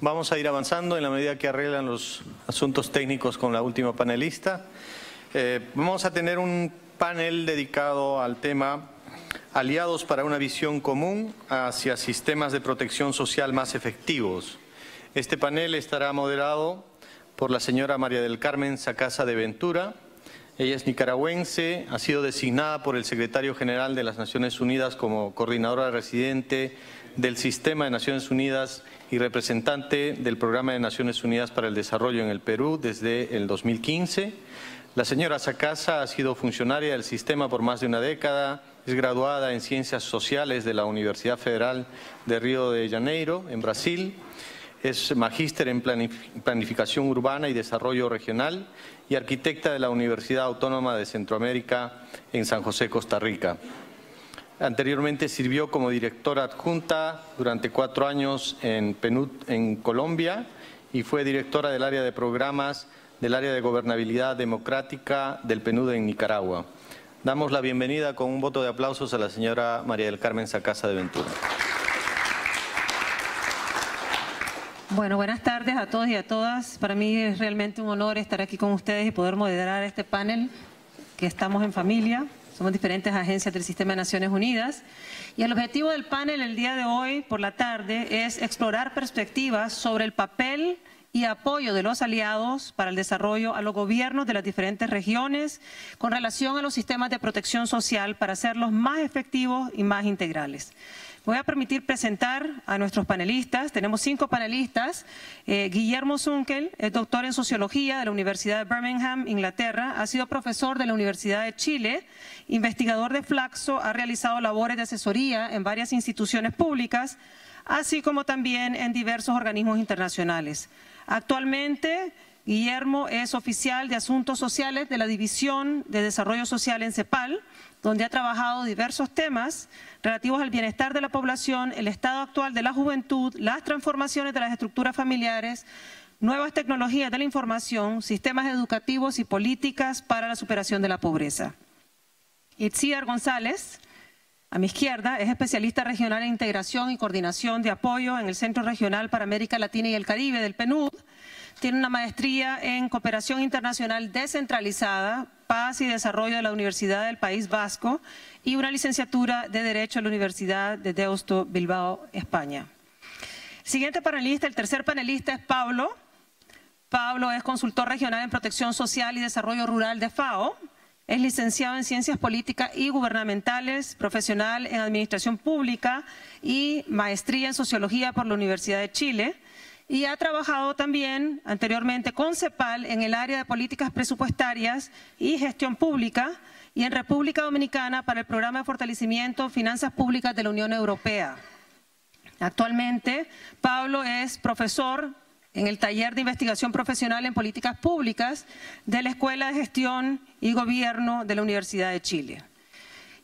Vamos a ir avanzando en la medida que arreglan los asuntos técnicos con la última panelista. Vamos a tener un panel dedicado al tema Aliados para una visión común hacia sistemas de protección social más efectivos. Este panel estará moderado por la señora María del Carmen Sacasa de Ventura. Ella es nicaragüense, ha sido designada por el secretario general de las Naciones Unidas como coordinadora residente del Sistema de Naciones Unidas y representante del Programa de Naciones Unidas para el Desarrollo en el Perú desde el 2015. La señora Sacasa ha sido funcionaria del sistema por más de una década, es graduada en Ciencias Sociales de la Universidad Federal de Río de Janeiro, en Brasil. Es magíster en Planificación Urbana y Desarrollo Regional y arquitecta de la Universidad Autónoma de Centroamérica en San José, Costa Rica. Anteriormente sirvió como directora adjunta durante 4 años en PNUD en Colombia y fue directora del área de programas del área de gobernabilidad democrática del PNUD en Nicaragua. Damos la bienvenida con un voto de aplausos a la señora María del Carmen Sacasa de Ventura. Bueno, buenas tardes a todos y a todas. Para mí es realmente un honor estar aquí con ustedes y poder moderar este panel, que estamos en familia, somos diferentes agencias del Sistema de Naciones Unidas. Y el objetivo del panel el día de hoy, por la tarde, es explorar perspectivas sobre el papel y apoyo de los aliados para el desarrollo a los gobiernos de las diferentes regiones con relación a los sistemas de protección social para hacerlos más efectivos y más integrales. Me voy a permitir presentar a nuestros panelistas. Tenemos 5 panelistas. Guillermo Zunkel es doctor en Sociología de la Universidad de Birmingham, Inglaterra. Ha sido profesor de la Universidad de Chile, investigador de Flaxo, ha realizado labores de asesoría en varias instituciones públicas, así como también en diversos organismos internacionales. Actualmente, Guillermo es oficial de Asuntos Sociales de la División de Desarrollo Social en CEPAL, donde ha trabajado diversos temas relativos al bienestar de la población, el estado actual de la juventud, las transformaciones de las estructuras familiares, nuevas tecnologías de la información, sistemas educativos y políticas para la superación de la pobreza. Itziar González, a mi izquierda, es especialista regional en integración y coordinación de apoyo en el Centro Regional para América Latina y el Caribe del PNUD. Tiene una maestría en Cooperación Internacional Descentralizada, Paz y Desarrollo de la Universidad del País Vasco y una licenciatura de Derecho en la Universidad de Deusto, Bilbao, España. El siguiente panelista, el tercer panelista es Pablo. Pablo es consultor regional en Protección Social y Desarrollo Rural de FAO. Es licenciado en Ciencias Políticas y Gubernamentales, profesional en Administración Pública y maestría en Sociología por la Universidad de Chile. Y ha trabajado también anteriormente con CEPAL en el área de políticas presupuestarias y gestión pública y en República Dominicana para el Programa de Fortalecimiento de Finanzas Públicas de la Unión Europea. Actualmente, Pablo es profesor en el taller de investigación profesional en políticas públicas de la Escuela de Gestión y Gobierno de la Universidad de Chile.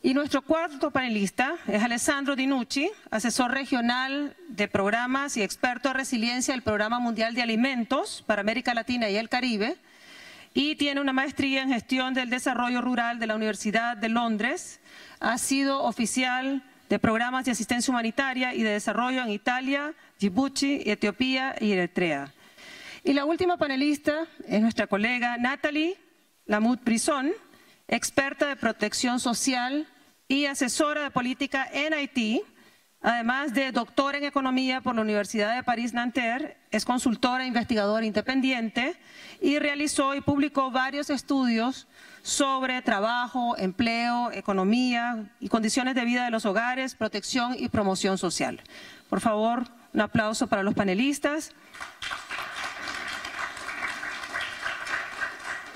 Y nuestro cuarto panelista es Alessandro Dinucci, asesor regional de programas y experto en resiliencia del Programa Mundial de Alimentos para América Latina y el Caribe, y tiene una maestría en gestión del desarrollo rural de la Universidad de Londres. Ha sido oficial de programas de asistencia humanitaria y de desarrollo en Italia, Djibouti, Etiopía y Eritrea. Y la última panelista es nuestra colega Natalie Lamut-Brison, experta de protección social y asesora de política en Haití, además de doctora en economía por la Universidad de París-Nanterre, es consultora e investigadora independiente y realizó y publicó varios estudios sobre trabajo, empleo, economía y condiciones de vida de los hogares, protección y promoción social. Por favor, un aplauso para los panelistas.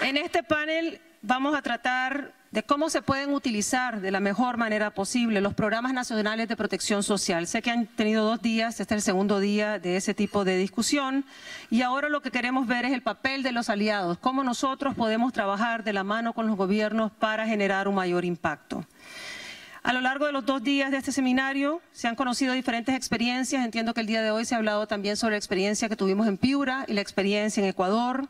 En este panel vamos a tratar de cómo se pueden utilizar de la mejor manera posible los programas nacionales de protección social. Sé que han tenido 2 días, este es el segundo día de ese tipo de discusión y ahora lo que queremos ver es el papel de los aliados, cómo nosotros podemos trabajar de la mano con los gobiernos para generar un mayor impacto. A lo largo de los 2 días de este seminario se han conocido diferentes experiencias. Entiendo que el día de hoy se ha hablado también sobre la experiencia que tuvimos en Piura y la experiencia en Ecuador.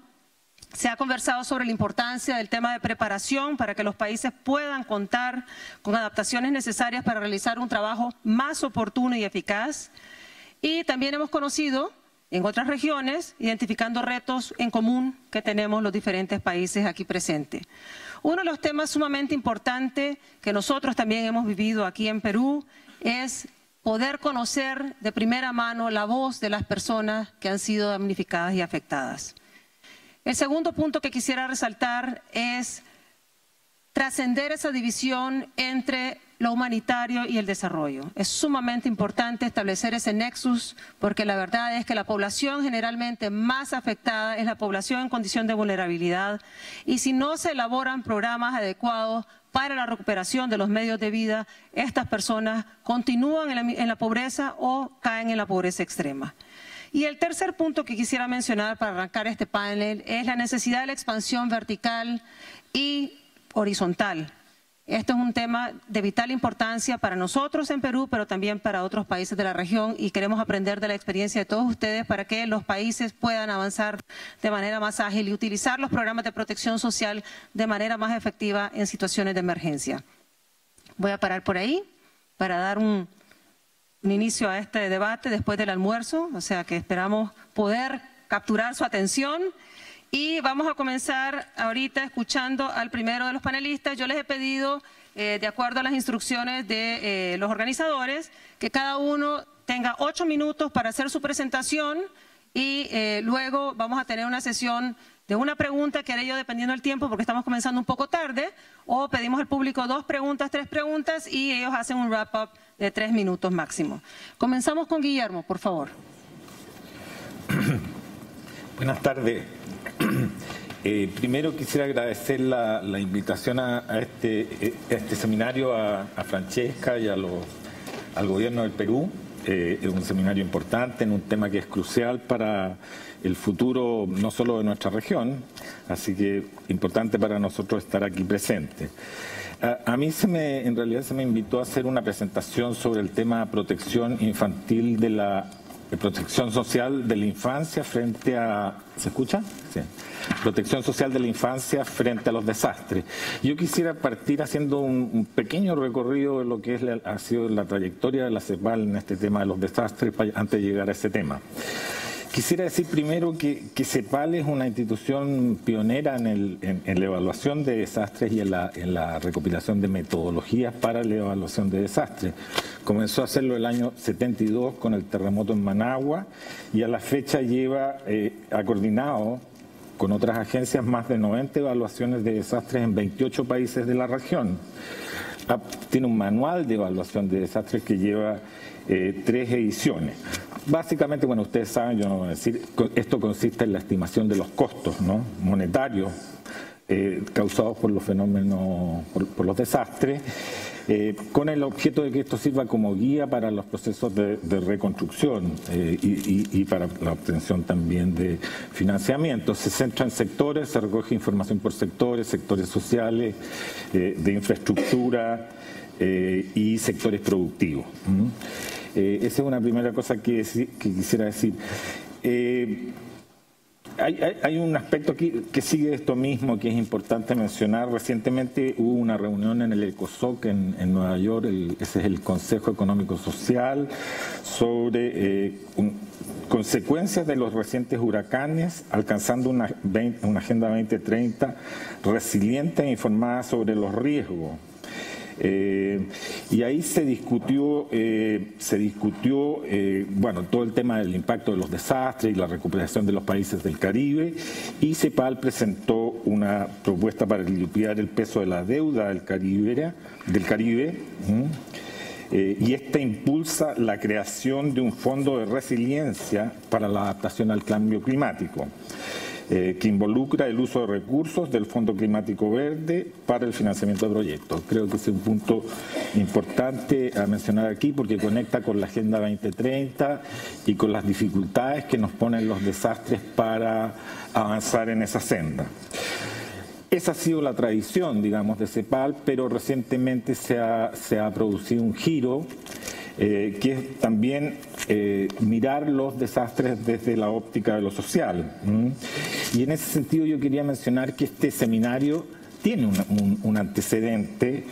Se ha conversado sobre la importancia del tema de preparación para que los países puedan contar con adaptaciones necesarias para realizar un trabajo más oportuno y eficaz. Y también hemos conocido en otras regiones, identificando retos en común que tenemos los diferentes países aquí presentes. Uno de los temas sumamente importantes que nosotros también hemos vivido aquí en Perú es poder conocer de primera mano la voz de las personas que han sido damnificadas y afectadas. El segundo punto que quisiera resaltar es trascender esa división entre lo humanitario y el desarrollo. Es sumamente importante establecer ese nexus porque la verdad es que la población generalmente más afectada es la población en condición de vulnerabilidad y si no se elaboran programas adecuados para la recuperación de los medios de vida, estas personas continúan en la pobreza o caen en la pobreza extrema. Y el tercer punto que quisiera mencionar para arrancar este panel es la necesidad de la expansión vertical y horizontal. Esto es un tema de vital importancia para nosotros en Perú, pero también para otros países de la región y queremos aprender de la experiencia de todos ustedes para que los países puedan avanzar de manera más ágil y utilizar los programas de protección social de manera más efectiva en situaciones de emergencia. Voy a parar por ahí para dar un inicio a este debate después del almuerzo, o sea que esperamos poder capturar su atención. Y vamos a comenzar ahorita escuchando al primero de los panelistas. Yo les he pedido, de acuerdo a las instrucciones de los organizadores, que cada uno tenga 8 minutos para hacer su presentación y luego vamos a tener una sesión de una pregunta que haré yo dependiendo del tiempo porque estamos comenzando un poco tarde, o pedimos al público 2 preguntas, 3 preguntas y ellos hacen un wrap-up de 3 minutos máximo. Comenzamos con Guillermo, por favor. Buenas tardes. Primero quisiera agradecer la invitación a este seminario a Francesca y al gobierno del Perú. Es un seminario importante en un tema que es crucial para el futuro no solo de nuestra región, así que importante para nosotros estar aquí presentes. A mí en realidad se me invitó a hacer una presentación sobre el tema protección infantil de protección social de la infancia frente a... ¿Se escucha? Sí. Protección social de la infancia frente a los desastres. Yo quisiera partir haciendo un pequeño recorrido de lo que ha sido la trayectoria de la CEPAL en este tema de los desastres antes de llegar a ese tema. Quisiera decir primero que CEPAL es una institución pionera en la evaluación de desastres y en la recopilación de metodologías para la evaluación de desastres. Comenzó a hacerlo el año 72 con el terremoto en Managua y a la fecha ha coordinado con otras agencias más de 90 evaluaciones de desastres en 28 países de la región. Tiene un manual de evaluación de desastres que lleva 3 ediciones. Básicamente, bueno, ustedes saben, yo no voy a decir, esto consiste en la estimación de los costos, ¿no?, monetarios causados por los fenómenos, por los desastres, con el objeto de que esto sirva como guía para los procesos de reconstrucción y para la obtención también de financiamiento. Se centra en sectores, se recoge información por sectores sociales, de infraestructura y sectores productivos. Esa es una primera cosa que quisiera decir. Hay un aspecto aquí que sigue esto mismo que es importante mencionar. Recientemente hubo una reunión en el ECOSOC en Nueva York, ese es el Consejo Económico Social, sobre consecuencias de los recientes huracanes, alcanzando una Agenda 2030 resiliente e informada sobre los riesgos. Y ahí se discutió bueno, todo el tema del impacto de los desastres y la recuperación de los países del Caribe, y CEPAL presentó una propuesta para aliviar el peso de la deuda del Caribe, y esta impulsa la creación de un fondo de resiliencia para la adaptación al cambio climático, que involucra el uso de recursos del Fondo Climático Verde para el financiamiento de proyectos. Creo que es un punto importante a mencionar aquí porque conecta con la Agenda 2030 y con las dificultades que nos ponen los desastres para avanzar en esa senda. Esa ha sido la tradición, digamos, de CEPAL, pero recientemente se ha producido un giro que es también mirar los desastres desde la óptica de lo social. Y en ese sentido yo quería mencionar que este seminario tiene un antecedente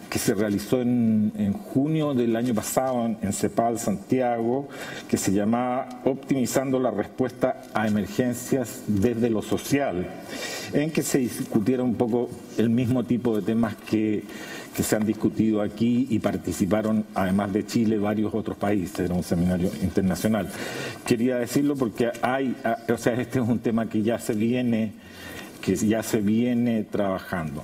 que se realizó en junio del año pasado en CEPAL Santiago, que se llamaba Optimizando la respuesta a emergencias desde lo social, en que se discutiera un poco el mismo tipo de temas que se han discutido aquí, y participaron, además de Chile, varios otros países. Era un seminario internacional. Quería decirlo porque este es un tema que ya se viene trabajando.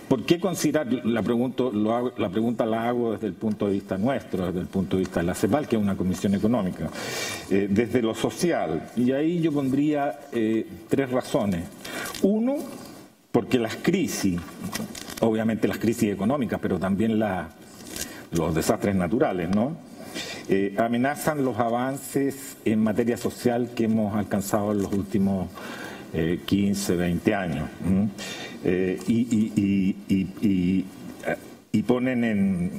¿Por qué considerar? La pregunta la hago desde el punto de vista nuestro, desde el punto de vista de la CEPAL, que es una comisión económica, desde lo social. Y ahí yo pondría 3 razones. Uno, porque las crisis, obviamente las crisis económicas, pero también los desastres naturales, ¿no? Amenazan los avances en materia social que hemos alcanzado en los últimos 15, 20 años. Y ponen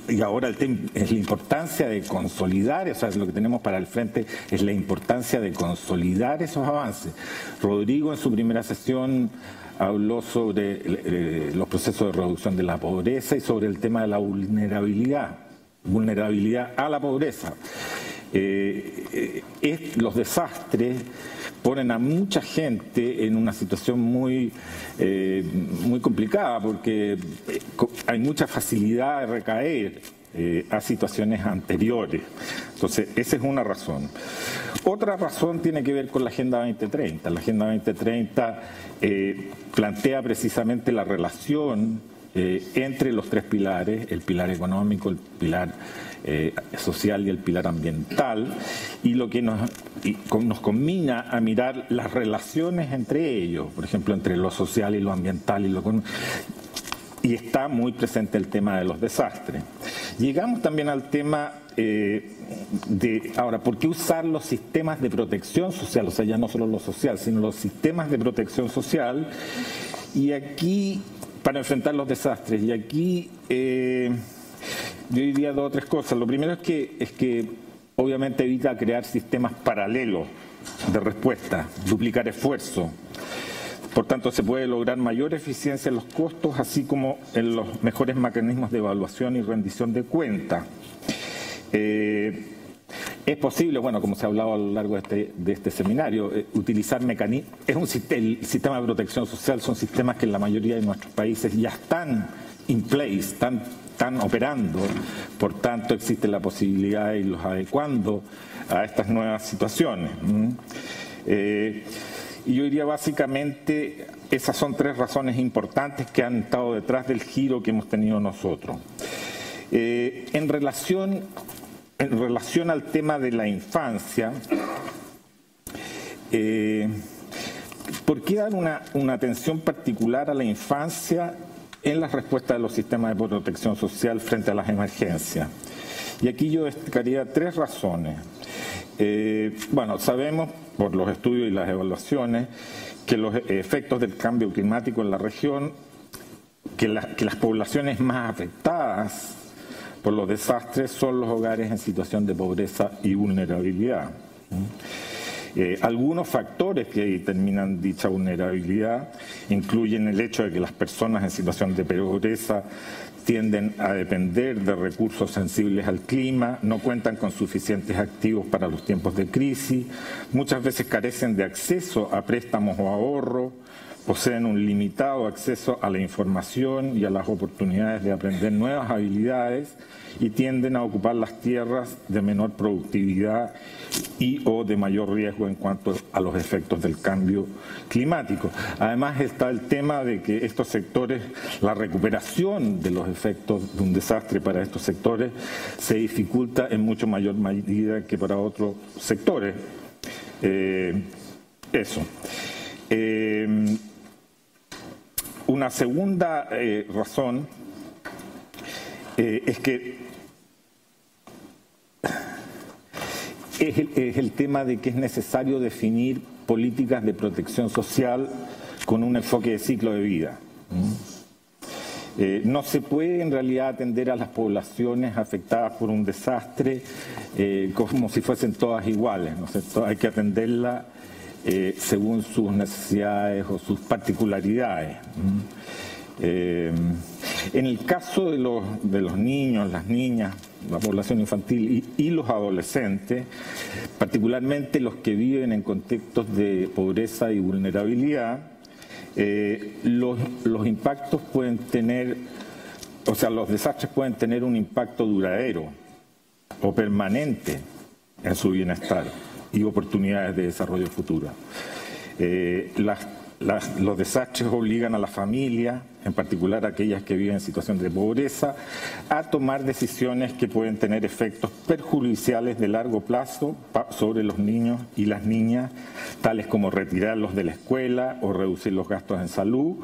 y ahora es la importancia de consolidar, o sea, lo que tenemos para el frente es la importancia de consolidar esos avances. Rodrigo en su primera sesión habló sobre los procesos de reducción de la pobreza y sobre el tema de la vulnerabilidad a la pobreza. Los desastres ponen a mucha gente en una situación muy complicada, porque hay mucha facilidad de recaer a situaciones anteriores. Entonces, esa es una razón. Otra razón tiene que ver con la Agenda 2030. La Agenda 2030 plantea precisamente la relación entre los 3 pilares, el pilar económico, el pilar social y el pilar ambiental, y lo que nos combina a mirar las relaciones entre ellos, por ejemplo, entre lo social y lo ambiental y está muy presente el tema de los desastres. Llegamos también al tema ahora, ¿por qué usar los sistemas de protección social? O sea, ya no solo lo social, sino los sistemas de protección social, y aquí, para enfrentar los desastres. Y aquí yo diría 2 o 3 cosas. Lo primero es que obviamente evita crear sistemas paralelos de respuesta, duplicar esfuerzo. Por tanto, se puede lograr mayor eficiencia en los costos, así como en los mejores mecanismos de evaluación y rendición de cuentas. Es posible, bueno, como se ha hablado a lo largo de este seminario, utilizar mecanismos. El sistema de protección social son sistemas que en la mayoría de nuestros países ya están in place, están operando. Por tanto, existe la posibilidad de irlos adecuando a estas nuevas situaciones. Y yo diría básicamente, esas son 3 razones importantes que han estado detrás del giro que hemos tenido nosotros. En relación al tema de la infancia, ¿por qué dar una atención particular a la infancia en la respuesta de los sistemas de protección social frente a las emergencias? Y aquí yo destacaría 3 razones. Bueno, sabemos por los estudios y las evaluaciones que los efectos del cambio climático en la región, que las poblaciones más afectadas por los desastres son los hogares en situación de pobreza y vulnerabilidad. Algunos factores que determinan dicha vulnerabilidad incluyen el hecho de que las personas en situación de pobreza tienden a depender de recursos sensibles al clima, no cuentan con suficientes activos para los tiempos de crisis, muchas veces carecen de acceso a préstamos o ahorro, poseen un limitado acceso a la información y a las oportunidades de aprender nuevas habilidades y tienden a ocupar las tierras de menor productividad o de mayor riesgo en cuanto a los efectos del cambio climático. Además está el tema de que estos sectores, la recuperación de los efectos de un desastre para estos sectores se dificulta en mucho mayor medida que para otros sectores. Una segunda razón es que es el tema de que es necesario definir políticas de protección social con un enfoque de ciclo de vida. No se puede en realidad atender a las poblaciones afectadas por un desastre como si fuesen todas iguales, ¿no es cierto? Hay que atenderla según sus necesidades o sus particularidades. En el caso de los niños, las niñas, la población infantil y los adolescentes, particularmente los que viven en contextos de pobreza y vulnerabilidad, los impactos pueden tener, o sea, los desastres pueden tener un impacto duradero o permanente en su bienestar y oportunidades de desarrollo futuro. Los desastres obligan a la familia, en particular aquellas que viven en situación de pobreza, a tomar decisiones que pueden tener efectos perjudiciales de largo plazo sobre los niños y las niñas, tales como retirarlos de la escuela o reducir los gastos en salud,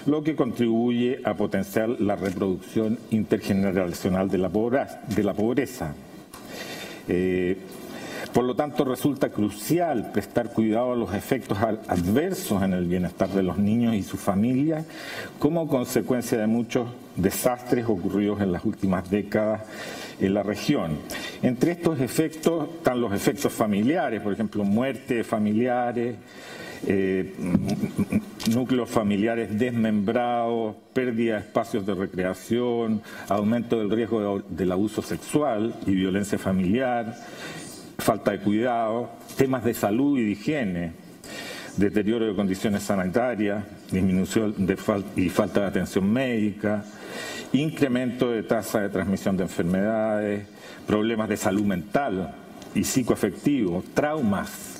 lo que contribuye a potenciar la reproducción intergeneracional de la pobreza. Por lo tanto, resulta crucial prestar cuidado a los efectos adversos en el bienestar de los niños y sus familias como consecuencia de muchos desastres ocurridos en las últimas décadas en la región. Entre estos efectos están los efectos familiares, por ejemplo, muerte de familiares, núcleos familiares desmembrados, pérdida de espacios de recreación, aumento del riesgo del abuso sexual y violencia familiar, falta de cuidado, temas de salud y de higiene, deterioro de condiciones sanitarias, disminución y falta de atención médica, incremento de tasa de transmisión de enfermedades, problemas de salud mental y psicoafectivo, traumas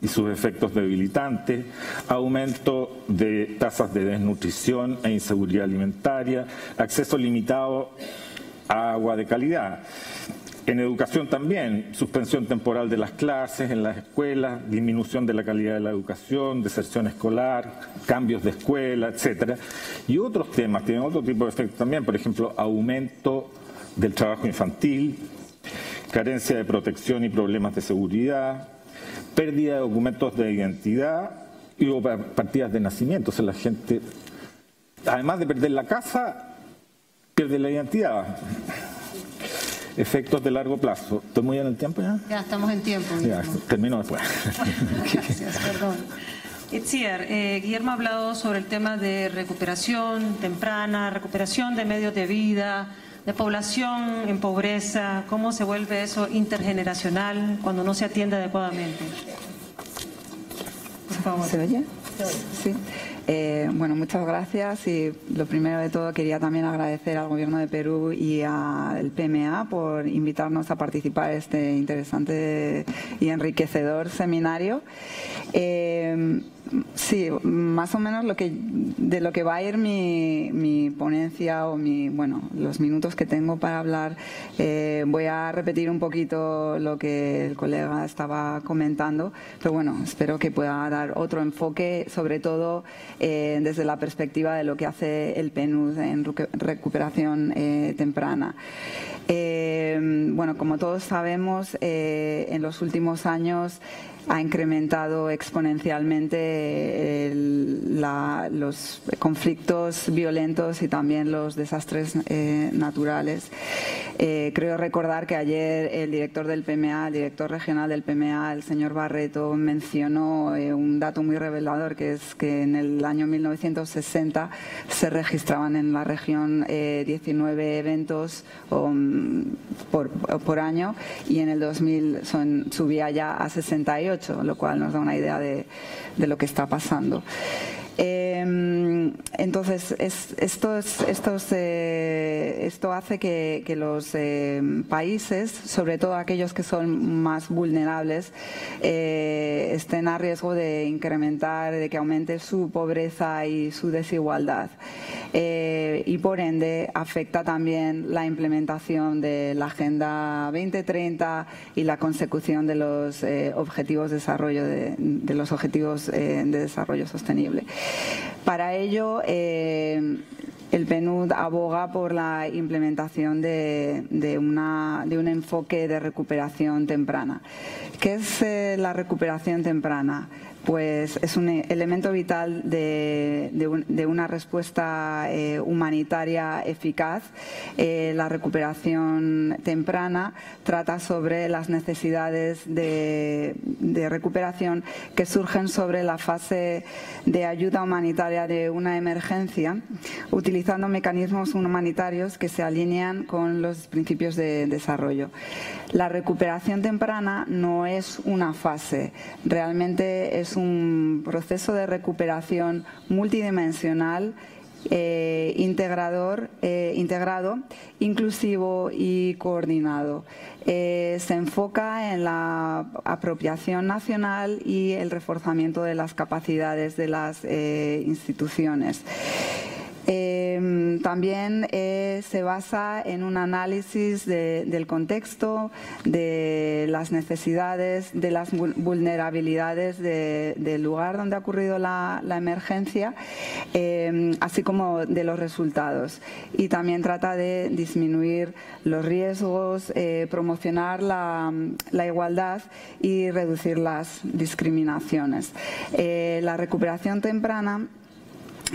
y sus efectos debilitantes, aumento de tasas de desnutrición e inseguridad alimentaria, acceso limitado a agua de calidad. En educación también, suspensión temporal de las clases en las escuelas, disminución de la calidad de la educación, deserción escolar, cambios de escuela, etcétera. Y otros temas tienen otro tipo de efectos también, por ejemplo, aumento del trabajo infantil, carencia de protección y problemas de seguridad, pérdida de documentos de identidad y partidas de nacimiento. O sea, la gente, además de perder la casa, pierde la identidad. Efectos de largo plazo. ¿Estoy muy en el tiempo ya? Ya estamos en tiempo. Ya, termino después. Gracias, perdón. Itziar, Guillermo ha hablado sobre el tema de recuperación temprana, recuperación de medios de vida, de población en pobreza. ¿Cómo se vuelve eso intergeneracional cuando no se atiende adecuadamente? Por favor. ¿Se oye? Sí. Bueno, muchas gracias y lo primero de todo quería también agradecer al Gobierno de Perú y al PMA por invitarnos a participar en este interesante y enriquecedor seminario. Sí, más o menos de lo que va a ir mi ponencia o los minutos que tengo para hablar, voy a repetir un poquito lo que el colega estaba comentando, pero bueno, espero que pueda dar otro enfoque, sobre todo desde la perspectiva de lo que hace el PNUD en recuperación temprana. Bueno, como todos sabemos, en los últimos años ha incrementado exponencialmente los conflictos violentos y también los desastres naturales. Creo recordar que ayer el director del PMA, el director regional del PMA, el señor Barreto, mencionó un dato muy revelador, que es que en el año 1960 se registraban en la región 19 eventos por año y en el 2000 subía ya a 68. Lo cual nos da una idea de lo que está pasando. Entonces, esto hace que los países, sobre todo aquellos que son más vulnerables, estén a riesgo de incrementar, de que aumente su pobreza y su desigualdad. Y por ende afecta también la implementación de la Agenda 2030 y la consecución de los objetivos de desarrollo de los objetivos de desarrollo sostenible. Para ello, el PNUD aboga por la implementación de un enfoque de recuperación temprana. ¿Qué es la recuperación temprana? pues es un elemento vital de una respuesta humanitaria eficaz. La recuperación temprana trata sobre las necesidades de recuperación que surgen sobre la fase de ayuda humanitaria de una emergencia, utilizando mecanismos humanitarios que se alinean con los principios de desarrollo. La recuperación temprana no es una fase, realmente es un proceso de recuperación multidimensional, integrado, inclusivo y coordinado. Se enfoca en la apropiación nacional y el reforzamiento de las capacidades de las instituciones. También se basa en un análisis del contexto, de las necesidades, de las vulnerabilidades del lugar donde ha ocurrido la emergencia, así como de los resultados. Y también trata de disminuir los riesgos, promocionar la igualdad y reducir las discriminaciones. La recuperación temprana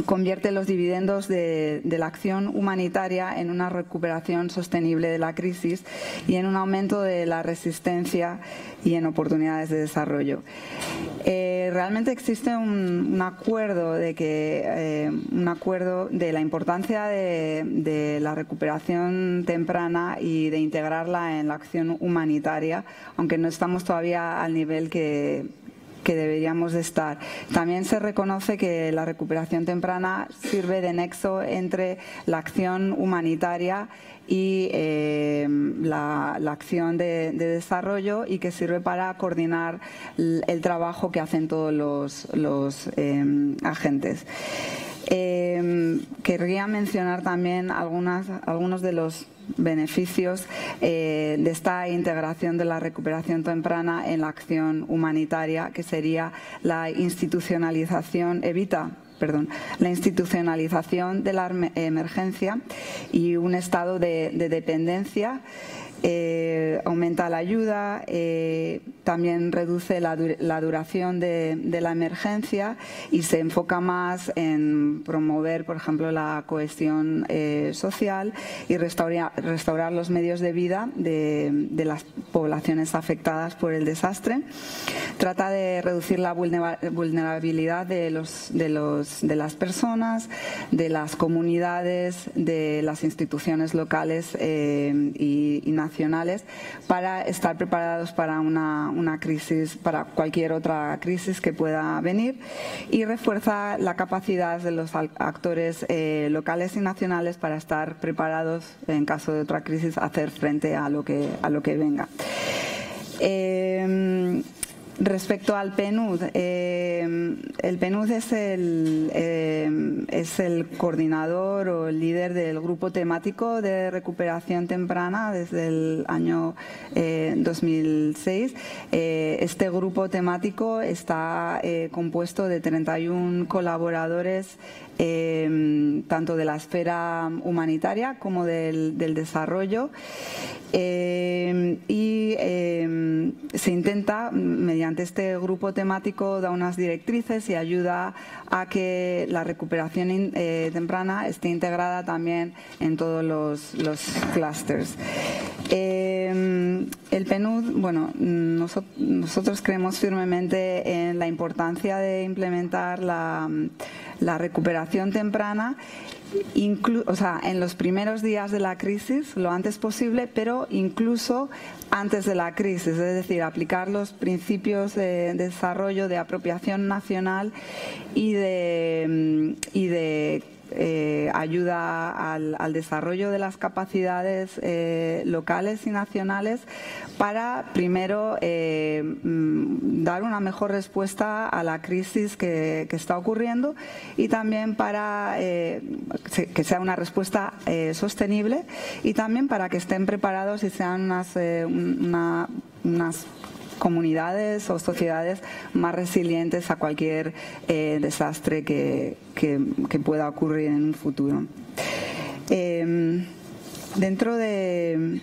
convierte los dividendos de la acción humanitaria en una recuperación sostenible de la crisis y en un aumento de la resistencia y en oportunidades de desarrollo. Realmente existe un acuerdo de la importancia de la recuperación temprana y de integrarla en la acción humanitaria, aunque no estamos todavía al nivel que deberíamos de estar. También se reconoce que la recuperación temprana sirve de nexo entre la acción humanitaria y la acción de desarrollo, y que sirve para coordinar el trabajo que hacen todos los agentes. Querría mencionar también algunos de los beneficios de esta integración de la recuperación temprana en la acción humanitaria, que sería la institucionalización de la emergencia y un estado de dependencia. Aumenta la ayuda, también reduce la duración de la emergencia y se enfoca más en promover, por ejemplo, la cohesión social y restaurar los medios de vida de las poblaciones afectadas por el desastre. Trata de reducir la vulnerabilidad de las personas, de las comunidades, de las instituciones locales y nacionales, para estar preparados para una crisis, para cualquier otra crisis que pueda venir, y refuerza la capacidad de los actores locales y nacionales para estar preparados en caso de otra crisis, a hacer frente a lo que venga. Respecto al PNUD, el PNUD es el coordinador o el líder del grupo temático de recuperación temprana desde el año 2006. Este grupo temático está compuesto de 31 colaboradores, tanto de la esfera humanitaria como del desarrollo, y se intenta, mediante este grupo temático, da unas directrices y ayuda a que la recuperación temprana esté integrada también en todos los clústeres. El PNUD, bueno, nosotros creemos firmemente en la importancia de implementar la recuperación temprana, en los primeros días de la crisis, lo antes posible, pero incluso antes de la crisis, es decir, aplicar los principios de desarrollo, de apropiación nacional y de ayuda al desarrollo de las capacidades locales y nacionales, para primero dar una mejor respuesta a la crisis que está ocurriendo, y también para que sea una respuesta sostenible, y también para que estén preparados y sean unas comunidades o sociedades más resilientes a cualquier desastre que pueda ocurrir en un futuro. Dentro de...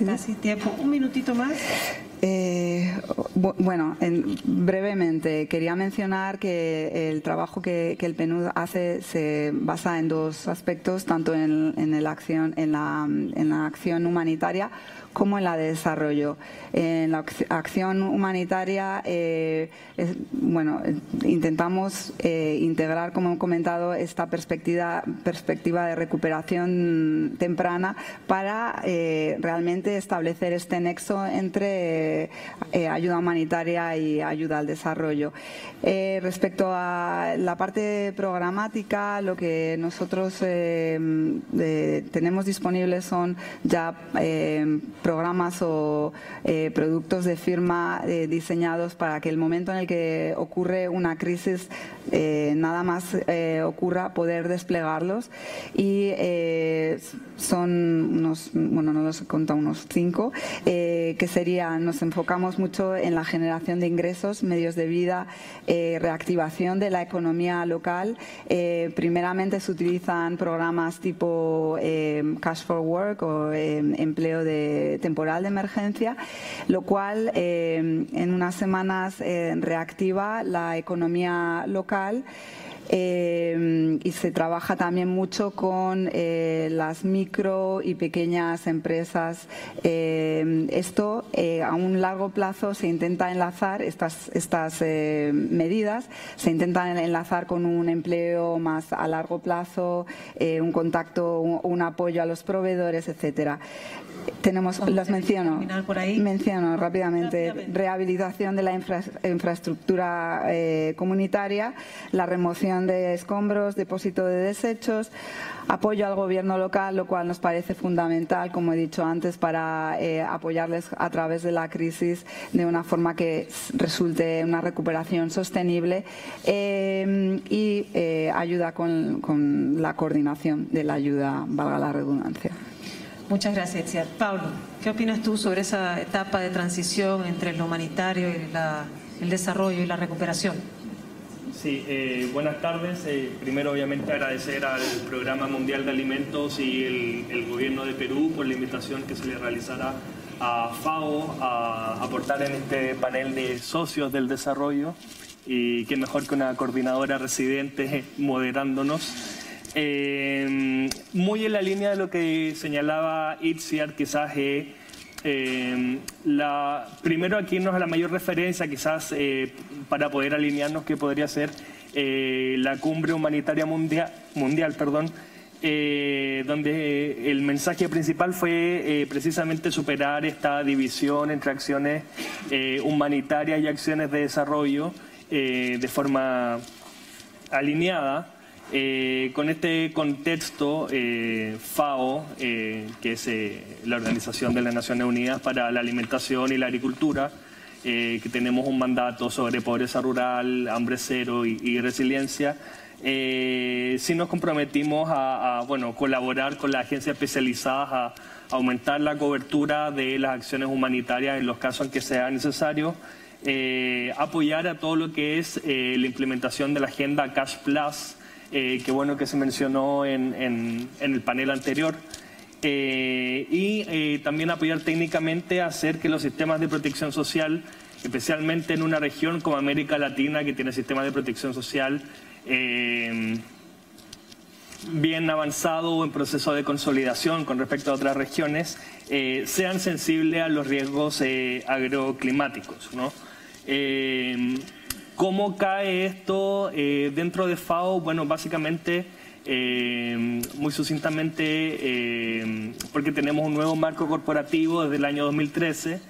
Casi tiempo, un minutito más. Bueno, brevemente, quería mencionar que el trabajo que el PNUD hace se basa en dos aspectos, tanto en la acción humanitaria como en la de desarrollo. En la acción humanitaria, intentamos integrar, como he comentado, esta perspectiva de recuperación temprana para realmente establecer este nexo entre ayuda humanitaria y ayuda al desarrollo. Respecto a la parte programática, lo que nosotros tenemos disponibles son ya programas o productos de firma diseñados para que el momento en el que ocurre una crisis nada más ocurra, poder desplegarlos, y son unos, bueno, no los he contado, unos 5, que serían, nos enfocamos mucho en la generación de ingresos, medios de vida, reactivación de la economía local. Primeramente se utilizan programas tipo Cash for Work o empleo temporal de emergencia, lo cual en unas semanas reactiva la economía local. Y se trabaja también mucho con las micro y pequeñas empresas. Esto a un largo plazo se intenta enlazar, estas medidas se intentan enlazar con un empleo más a largo plazo, un contacto, un apoyo a los proveedores, etcétera. Tenemos, las menciono rápidamente: rehabilitación de la infraestructura comunitaria, la remoción de escombros, depósito de desechos, apoyo al gobierno local, lo cual nos parece fundamental, como he dicho antes, para apoyarles a través de la crisis de una forma que resulte una recuperación sostenible, y ayuda con la coordinación de la ayuda, valga la redundancia. Muchas gracias, Itziar. Pablo, ¿qué opinas tú sobre esa etapa de transición entre lo humanitario y el desarrollo y la recuperación? Sí, buenas tardes. Primero, obviamente, agradecer al Programa Mundial de Alimentos y el Gobierno de Perú por la invitación que se le realizará a FAO a aportar en este panel de socios del desarrollo, y qué mejor que una coordinadora residente moderándonos. Muy en la línea de lo que señalaba Itziar, quizás primero aquí nos da la mayor referencia quizás para poder alinearnos, que podría ser la Cumbre Humanitaria Mundial, donde el mensaje principal fue precisamente superar esta división entre acciones humanitarias y acciones de desarrollo de forma alineada. Con este contexto, FAO, que es la Organización de las Naciones Unidas para la Alimentación y la Agricultura, que tenemos un mandato sobre pobreza rural, hambre cero y resiliencia, sí nos comprometimos a colaborar con las agencias especializadas a aumentar la cobertura de las acciones humanitarias en los casos en que sea necesario, apoyar a todo lo que es la implementación de la agenda Cash Plus, que bueno que se mencionó en el panel anterior, y también apoyar técnicamente a hacer que los sistemas de protección social, especialmente en una región como América Latina, que tiene sistemas de protección social bien avanzado o en proceso de consolidación con respecto a otras regiones, sean sensibles a los riesgos agroclimáticos, ¿no? ¿Cómo cae esto dentro de FAO? Bueno, básicamente, muy sucintamente, porque tenemos un nuevo marco corporativo desde el año 2013,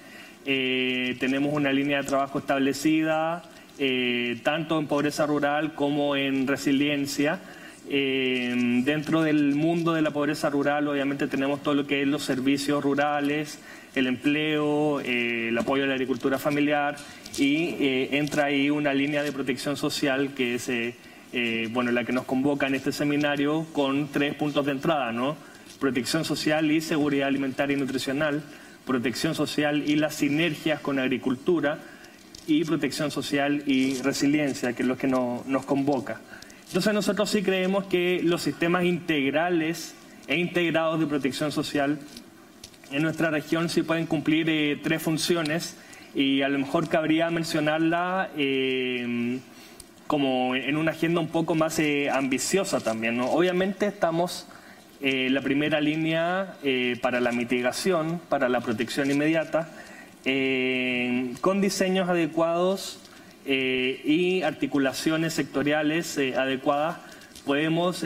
tenemos una línea de trabajo establecida, tanto en pobreza rural como en resiliencia. Dentro del mundo de la pobreza rural, obviamente, tenemos todo lo que es los servicios rurales, el empleo, el apoyo a la agricultura familiar, y entra ahí una línea de protección social que es la que nos convoca en este seminario, con 3 puntos de entrada, ¿no? Protección social y seguridad alimentaria y nutricional, protección social y las sinergias con agricultura, y protección social y resiliencia, que es lo que nos convoca. Entonces nosotros sí creemos que los sistemas integrales e integrados de protección social en nuestra región sí pueden cumplir 3 funciones, y a lo mejor cabría mencionarla como en una agenda un poco más ambiciosa también, ¿no? Obviamente estamos en la primera línea para la mitigación, para la protección inmediata, con diseños adecuados y articulaciones sectoriales adecuadas. Podemos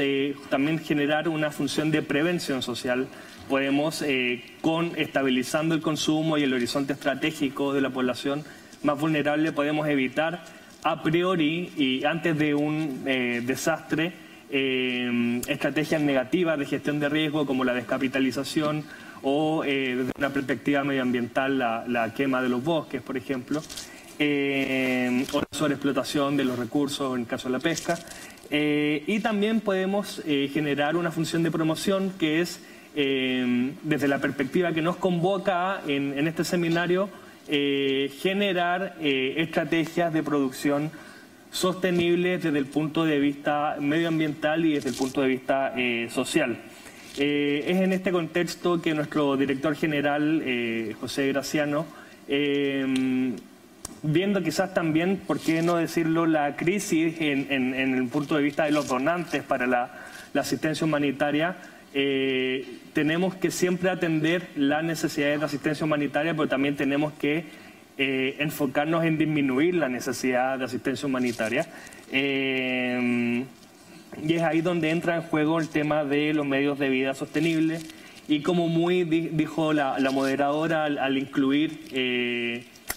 también generar una función de prevención social. Podemos, estabilizando el consumo y el horizonte estratégico de la población más vulnerable, podemos evitar a priori y antes de un desastre estrategias negativas de gestión de riesgo como la descapitalización o desde una perspectiva medioambiental la quema de los bosques, por ejemplo, o la sobreexplotación de los recursos en el caso de la pesca. Y también podemos generar una función de promoción que es, desde la perspectiva que nos convoca en este seminario, generar estrategias de producción sostenibles desde el punto de vista medioambiental y desde el punto de vista social. Es en este contexto que nuestro director general, José Graciano, viendo quizás también, por qué no decirlo, la crisis en el punto de vista de los donantes para la asistencia humanitaria, tenemos que siempre atender las necesidades de asistencia humanitaria, pero también tenemos que enfocarnos en disminuir la necesidad de asistencia humanitaria. Y es ahí donde entra en juego el tema de los medios de vida sostenibles. Y como muy dijo la moderadora al incluir,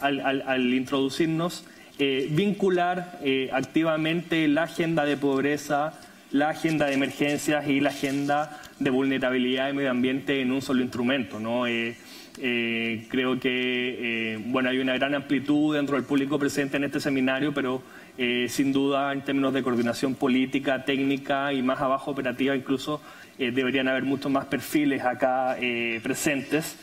al introducirnos, vincular activamente la agenda de pobreza, la agenda de emergencias y la agenda de vulnerabilidad y medio ambiente en un solo instrumento, ¿no? Creo que bueno, hay una gran amplitud dentro del público presente en este seminario, pero sin duda en términos de coordinación política, técnica y más abajo operativa incluso, deberían haber muchos más perfiles acá presentes.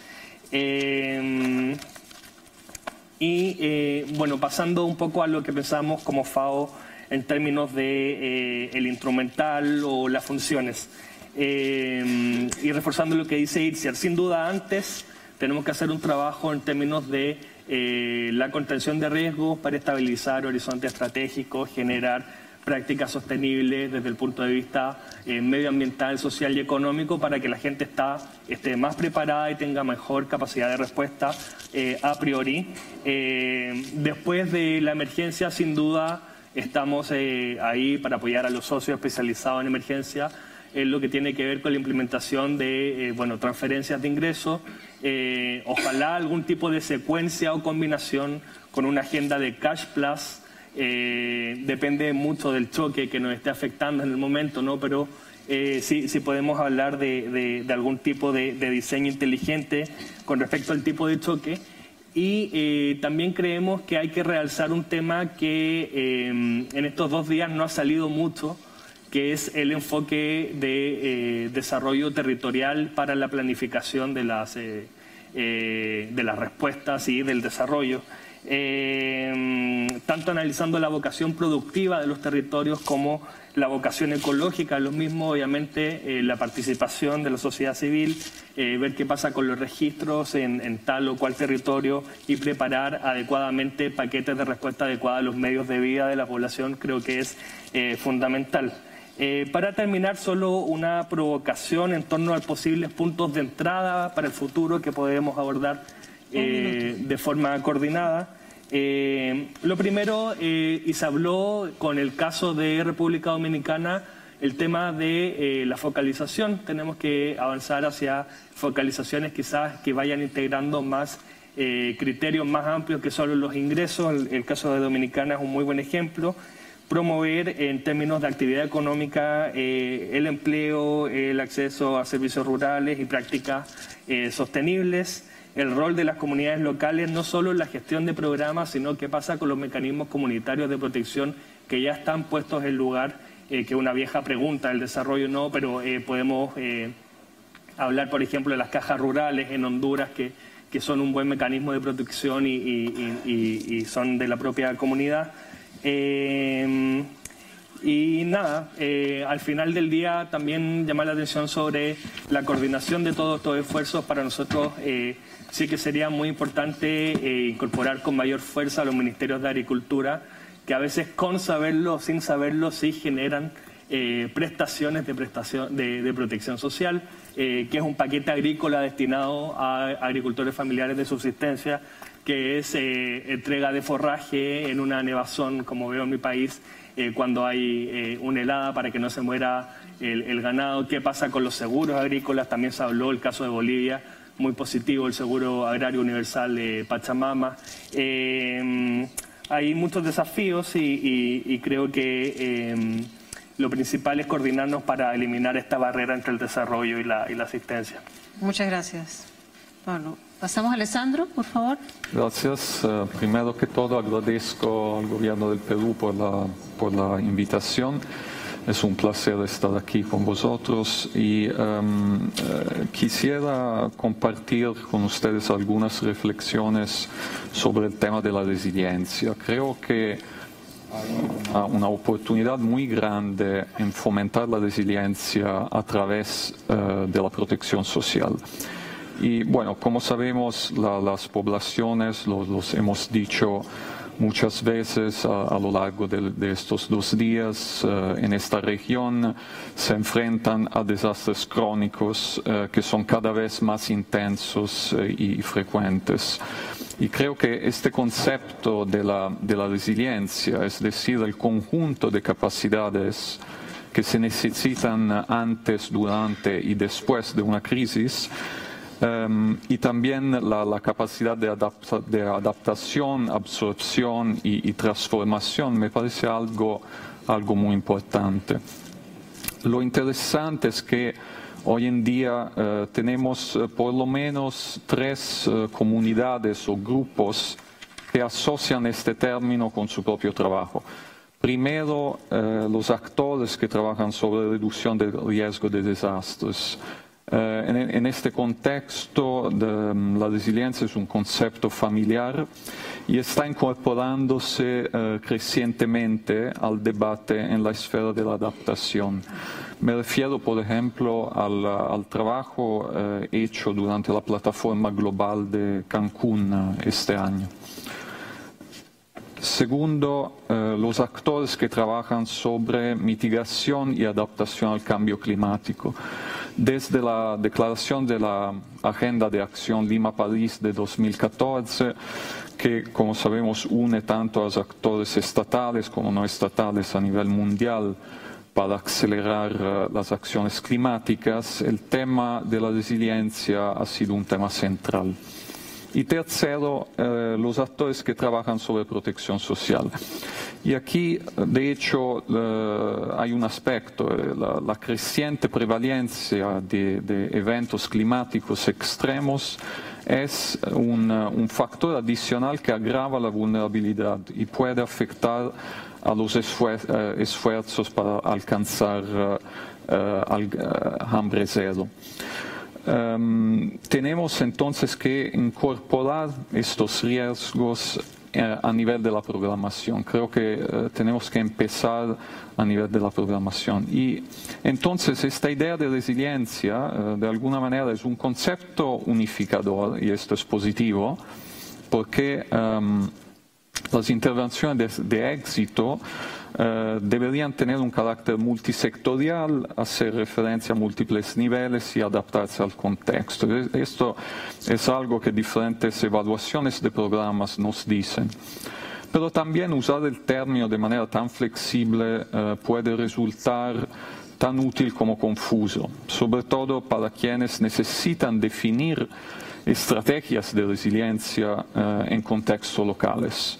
Bueno, pasando un poco a lo que pensamos como FAO en términos de el instrumental o las funciones. Y reforzando lo que dice Itziar, sin duda antes tenemos que hacer un trabajo en términos de la contención de riesgos para estabilizar horizontes estratégicos, generar prácticas sostenibles desde el punto de vista medioambiental, social y económico para que la gente esté más preparada y tenga mejor capacidad de respuesta a priori. Después de la emergencia, sin duda, estamos ahí para apoyar a los socios especializados en emergencia en lo que tiene que ver con la implementación de transferencias de ingresos, ojalá algún tipo de secuencia o combinación con una agenda de cash plus. Depende mucho del choque que nos esté afectando en el momento, ¿no? Pero sí podemos hablar de algún tipo de diseño inteligente con respecto al tipo de choque. Y también creemos que hay que realzar un tema que en estos 2 días no ha salido mucho, que es el enfoque de desarrollo territorial para la planificación de las respuestas y del desarrollo. Tanto analizando la vocación productiva de los territorios como la vocación ecológica de los mismos, obviamente la participación de la sociedad civil, ver qué pasa con los registros en tal o cual territorio y preparar adecuadamente paquetes de respuesta adecuada a los medios de vida de la población, creo que es fundamental. Para terminar, solo una provocación en torno a posibles puntos de entrada para el futuro que podemos abordar de forma coordinada. Lo primero, y se habló con el caso de República Dominicana, el tema de la focalización. Tenemos que avanzar hacia focalizaciones quizás que vayan integrando más criterios más amplios que solo los ingresos. El caso de Dominicana es un muy buen ejemplo. Promover en términos de actividad económica el empleo, el acceso a servicios rurales y prácticas sostenibles. El rol de las comunidades locales, no solo en la gestión de programas, sino qué pasa con los mecanismos comunitarios de protección que ya están puestos en lugar, que es una vieja pregunta, el desarrollo no, pero podemos hablar, por ejemplo, de las cajas rurales en Honduras, que son un buen mecanismo de protección y son de la propia comunidad. Y nada, al final del día también llamar la atención sobre la coordinación de todos estos esfuerzos. Para nosotros sí que sería muy importante incorporar con mayor fuerza a los ministerios de Agricultura, que a veces con saberlo o sin saberlo sí generan prestaciones de protección social, que es un paquete agrícola destinado a agricultores familiares de subsistencia, que es entrega de forraje en una nevazón, como veo en mi país, cuando hay una helada para que no se muera el ganado. ¿Qué pasa con los seguros agrícolas? También se habló el caso de Bolivia, muy positivo, el seguro agrario universal de Pachamama. Hay muchos desafíos y creo que lo principal es coordinarnos para eliminar esta barrera entre el desarrollo y la asistencia. Muchas gracias, Pablo. Pasamos a Alessandro, por favor. Gracias. Primero que todo agradezco al gobierno del Perú por la invitación. Es un placer estar aquí con vosotros y quisiera compartir con ustedes algunas reflexiones sobre el tema de la resiliencia. Creo que hay una oportunidad muy grande en fomentar la resiliencia a través de la protección social. Y bueno, como sabemos, las poblaciones, los hemos dicho muchas veces a lo largo de estos 2 días, en esta región se enfrentan a desastres crónicos que son cada vez más intensos y frecuentes. Y creo que este concepto de la resiliencia, es decir, el conjunto de capacidades que se necesitan antes, durante y después de una crisis, y también la capacidad de adaptación, absorción y transformación me parece algo muy importante. Lo interesante es que hoy en día tenemos por lo menos 3 comunidades o grupos que asocian este término con su propio trabajo. Primero, los actores que trabajan sobre reducción del riesgo de desastres. En este contexto, la resiliencia es un concepto familiar y está incorporándose crecientemente al debate en la esfera de la adaptación. Me refiero, por ejemplo, al trabajo hecho durante la plataforma global de Cancún este año. Segundo, los actores que trabajan sobre mitigación y adaptación al cambio climático. Desde la declaración de la Agenda de Acción Lima-París de 2014, que, como sabemos, une tanto a los actores estatales como no estatales a nivel mundial para acelerar las acciones climáticas, el tema de la resiliencia ha sido un tema central. Y tercero, los actores que trabajan sobre protección social. Y aquí, de hecho, hay un aspecto, la creciente prevalencia de eventos climáticos extremos es un factor adicional que agrava la vulnerabilidad y puede afectar a los esfuerzos para alcanzar hambre cero. Tenemos entonces que incorporar estos riesgos a nivel de la programación. Creo que tenemos que empezar a nivel de la programación. Y entonces esta idea de resiliencia, de alguna manera, es un concepto unificador, y esto es positivo, porque las intervenciones de éxito deberían tener un carácter multisectorial, hacer referencia a múltiples niveles y adaptarse al contexto. Esto es algo que diferentes evaluaciones de programas nos dicen. Pero también usar el término de manera tan flexible puede resultar tan útil como confuso, sobre todo para quienes necesitan definir estrategias de resiliencia en contextos locales.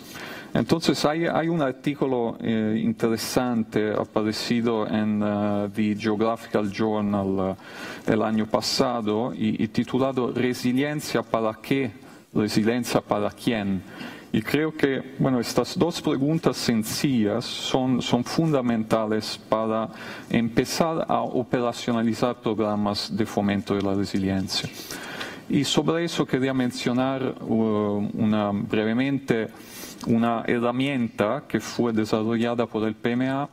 Entonces hay un artículo interesante aparecido en The Geographical Journal el año pasado y titulado ¿Resiliencia para qué? ¿Resiliencia para quién? Y creo que estas 2 preguntas sencillas son fundamentales para empezar a operacionalizar programas de fomento de la resiliencia. Y sobre eso quería mencionar brevemente una herramienta que fue desarrollada por el PMA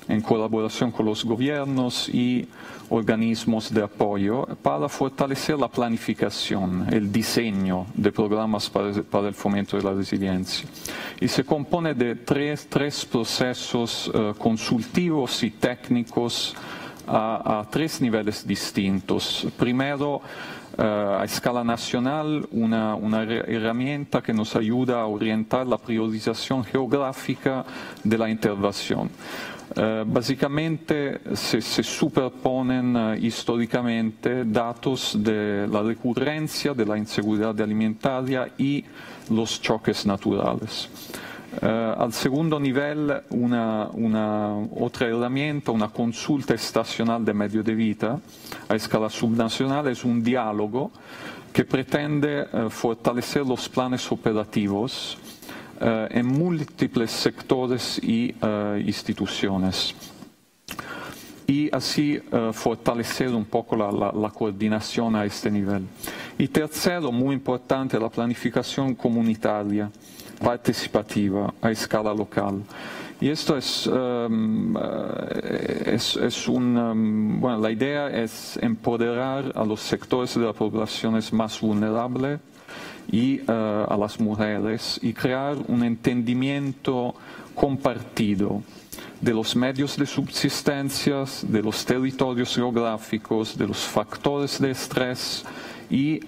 en colaboración con los gobiernos y organismos de apoyo para fortalecer la planificación, el diseño de programas para el fomento de la resiliencia. Y se compone de tres procesos consultivos y técnicos a tres niveles distintos. Primero, a escala nacional, una herramienta que nos ayuda a orientar la priorización geográfica de la intervención. Básicamente se superponen históricamente datos de la recurrencia de la inseguridad alimentaria y los choques naturales. Al segundo nivel, otra herramienta, una consulta estacional de medio de vida a escala subnacional, es un diálogo que pretende fortalecer los planes operativos en múltiples sectores y instituciones y así fortalecer un poco la coordinación a este nivel. Y tercero, muy importante, la planificación comunitaria participativa a escala local. Y esto bueno, la idea es empoderar a los sectores de las poblaciones más vulnerables y a las mujeres y crear un entendimiento compartido de los medios de subsistencia, de los territorios geográficos, de los factores de estrés y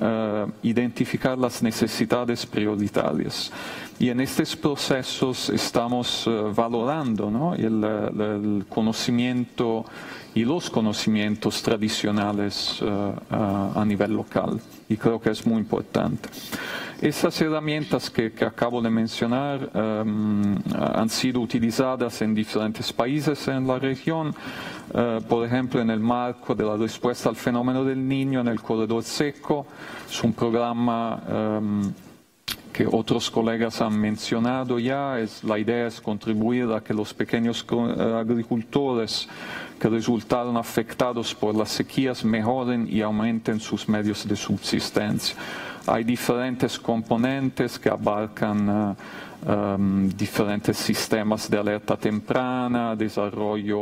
identificar las necesidades prioritarias. Y en estos procesos estamos valorando, ¿no?, el conocimiento y los conocimientos tradicionales a nivel local. Y creo que es muy importante. Esas herramientas que acabo de mencionar han sido utilizadas en diferentes países en la región, por ejemplo en el marco de la respuesta al fenómeno del Niño en el corredor seco. Es un programa que otros colegas han mencionado ya. La idea es contribuir a que los pequeños agricultores que resultaron afectados por las sequías mejoren y aumenten sus medios de subsistencia. Hay diferentes componentes que abarcan diferentes sistemas de alerta temprana, desarrollo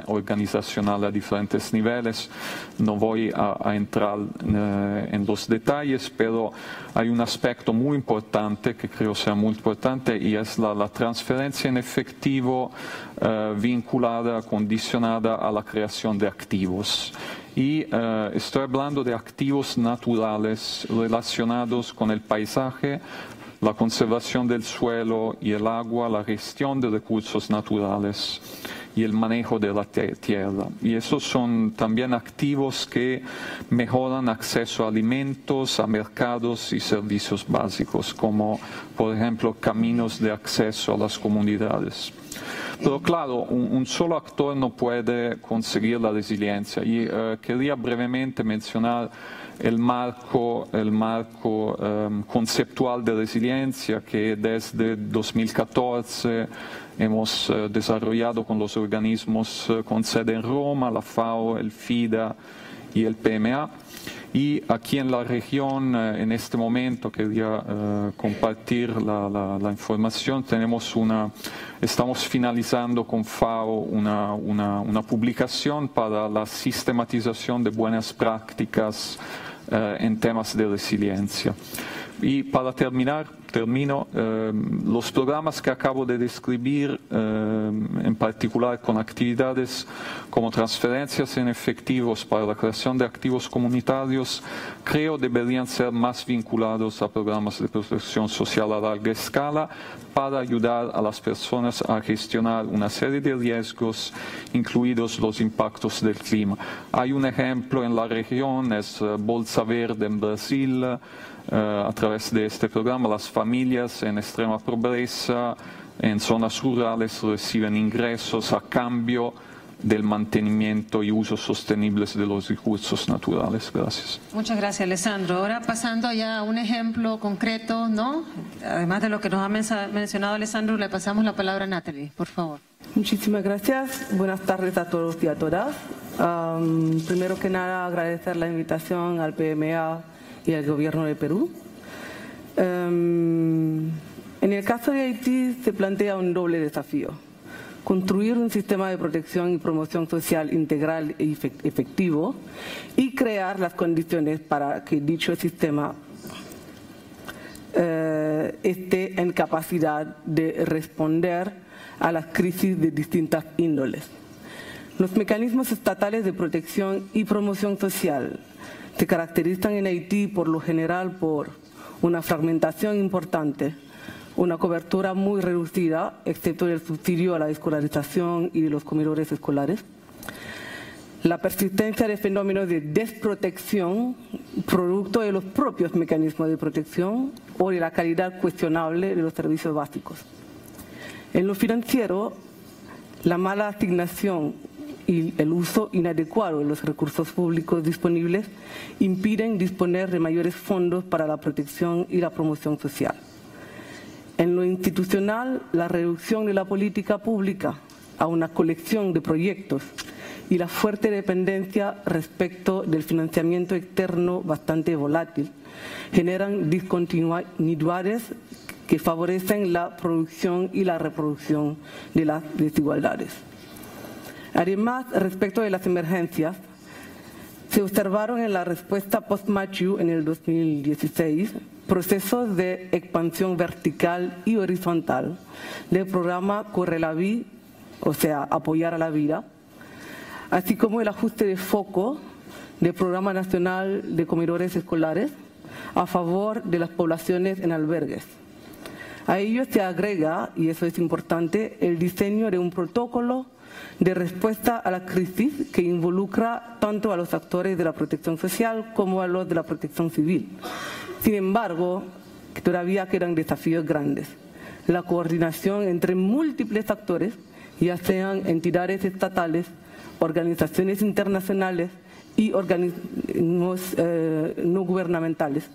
organizacional a diferentes niveles. No voy a entrar en los detalles, pero hay un aspecto muy importante que creo sea muy importante y es la transferencia en efectivo vinculada, condicionada a la creación de activos. Y estoy hablando de activos naturales relacionados con el paisaje, la conservación del suelo y el agua, la gestión de recursos naturales y el manejo de la tierra. Y esos son también activos que mejoran acceso a alimentos, a mercados y servicios básicos, como por ejemplo caminos de acceso a las comunidades. Pero claro, un solo actor no puede conseguir la resiliencia y quería brevemente mencionar el marco conceptual de resiliencia que desde 2014 hemos desarrollado con los organismos con sede en Roma, la FAO, el FIDA y el PMA. Y aquí en la región, en este momento, quería compartir la información. Estamos finalizando con FAO una publicación para la sistematización de buenas prácticas en temas de resiliencia. Y para termino, los programas que acabo de describir, en particular con actividades como transferencias en efectivos para la creación de activos comunitarios, creo deberían ser más vinculados a programas de protección social a larga escala para ayudar a las personas a gestionar una serie de riesgos, incluidos los impactos del clima. Hay un ejemplo en la región, es Bolsa Verde en Brasil. A través de este programa, las familias en extrema pobreza en zonas rurales reciben ingresos a cambio del mantenimiento y uso sostenibles de los recursos naturales. Gracias. Muchas gracias, Alessandro. Ahora pasando ya a un ejemplo concreto, ¿no? Además de lo que nos ha mencionado Alessandro, le pasamos la palabra a Natalie, por favor. Muchísimas gracias. Buenas tardes a todos y a todas. Primero que nada, agradecer la invitación al PMA y al Gobierno de Perú. En el caso de Haití se plantea un doble desafío. construir un sistema de protección y promoción social integral y efectivo y crear las condiciones para que dicho sistema esté en capacidad de responder a las crisis de distintas índoles. Los mecanismos estatales de protección y promoción social se caracterizan en Haití por lo general por una fragmentación importante, una cobertura muy reducida, excepto el subsidio a la escolarización y de los comedores escolares, la persistencia de fenómenos de desprotección producto de los propios mecanismos de protección o de la calidad cuestionable de los servicios básicos. En lo financiero, la mala asignación y el uso inadecuado de los recursos públicos disponibles impiden disponer de mayores fondos para la protección y la promoción social. En lo institucional, la reducción de la política pública a una colección de proyectos y la fuerte dependencia respecto del financiamiento externo bastante volátil generan discontinuidades que favorecen la producción y la reproducción de las desigualdades. Además, respecto de las emergencias, se observaron en la respuesta post-Machu en el 2016 procesos de expansión vertical y horizontal del programa Corre la Vida, o sea, apoyar a la vida, así como el ajuste de foco del Programa Nacional de Comedores Escolares a favor de las poblaciones en albergues. A ello se agrega, y eso es importante, el diseño de un protocolo de respuesta a la crisis que involucra tanto a los actores de la protección social como a los de la protección civil. Sin embargo, todavía quedan desafíos grandes. La coordinación entre múltiples actores, ya sean entidades estatales, organizaciones internacionales y organismos no gubernamentales.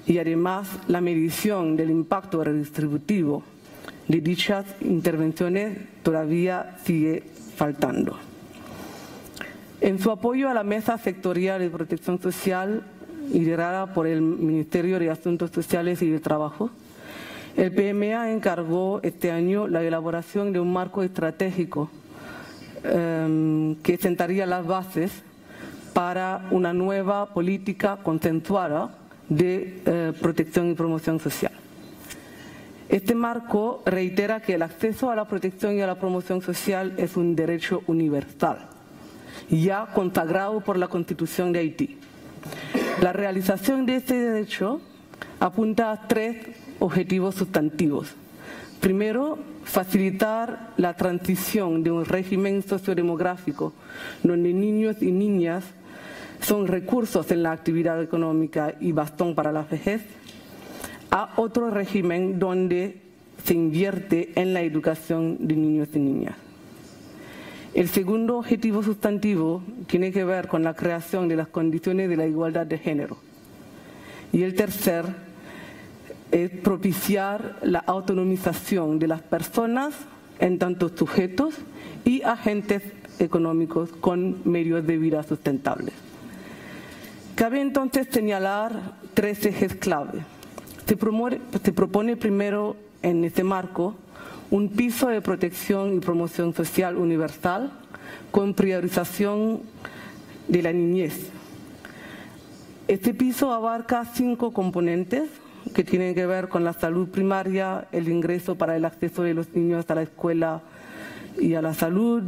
Y además, la medición del impacto redistributivo de dichas intervenciones todavía sigue faltando. En su apoyo a la Mesa Sectorial de Protección Social, liderada por el Ministerio de Asuntos Sociales y del Trabajo, el PMA encargó este año la elaboración de un marco estratégico que sentaría las bases para una nueva política consensuada de protección y promoción social. Este marco reitera que el acceso a la protección y a la promoción social es un derecho universal, ya consagrado por la Constitución de Haití. La realización de este derecho apunta a 3 objetivos sustantivos. Primero, facilitar la transición de un régimen sociodemográfico donde niños y niñas son recursos en la actividad económica y bastón para la vejez, a otro régimen donde se invierte en la educación de niños y niñas. El segundo objetivo sustantivo tiene que ver con la creación de las condiciones de la igualdad de género. Y el tercer es propiciar la autonomización de las personas en tanto sujetos y agentes económicos con medios de vida sustentables. Cabe entonces señalar 3 ejes clave. Se propone primero en este marco un piso de protección y promoción social universal con priorización de la niñez. Este piso abarca 5 componentes que tienen que ver con la salud primaria, el ingreso para el acceso de los niños a la escuela y a la salud,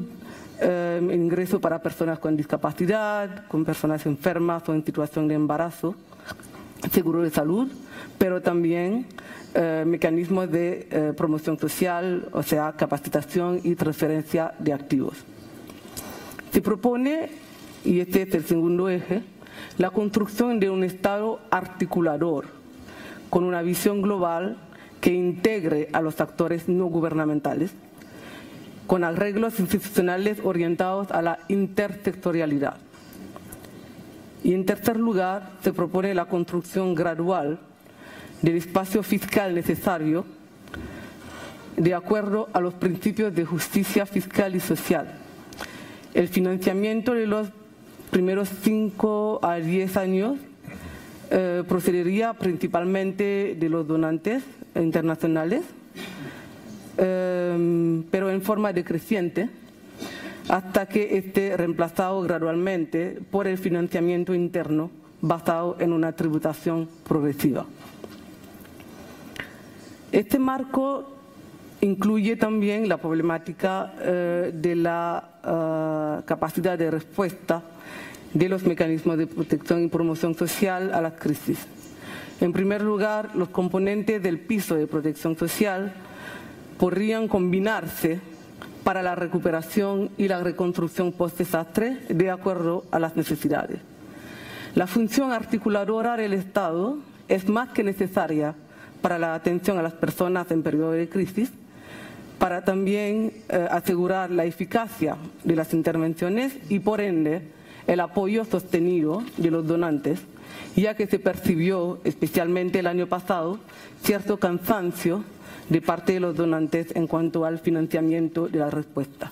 el ingreso para personas con discapacidad, con personas enfermas o en situación de embarazo, seguro de salud, pero también mecanismos de promoción social, o sea, capacitación y transferencia de activos. Se propone, y este es el segundo eje, la construcción de un Estado articulador con una visión global que integre a los actores no gubernamentales, con arreglos institucionales orientados a la intersectorialidad. Y en tercer lugar, se propone la construcción gradual del espacio fiscal necesario de acuerdo a los principios de justicia fiscal y social. El financiamiento de los primeros 5 a 10 años procedería principalmente de los donantes internacionales pero en forma decreciente, hasta que esté reemplazado gradualmente por el financiamiento interno basado en una tributación progresiva. Este marco incluye también la problemática de la capacidad de respuesta de los mecanismos de protección y promoción social a las crisis. En primer lugar, los componentes del piso de protección social podrían combinarse para la recuperación y la reconstrucción post-desastre de acuerdo a las necesidades. La función articuladora del Estado es más que necesaria para la atención a las personas en periodo de crisis, para también asegurar la eficacia de las intervenciones y, por ende, el apoyo sostenido de los donantes, ya que se percibió, especialmente el año pasado, cierto cansancio de parte de los donantes en cuanto al financiamiento de la respuesta.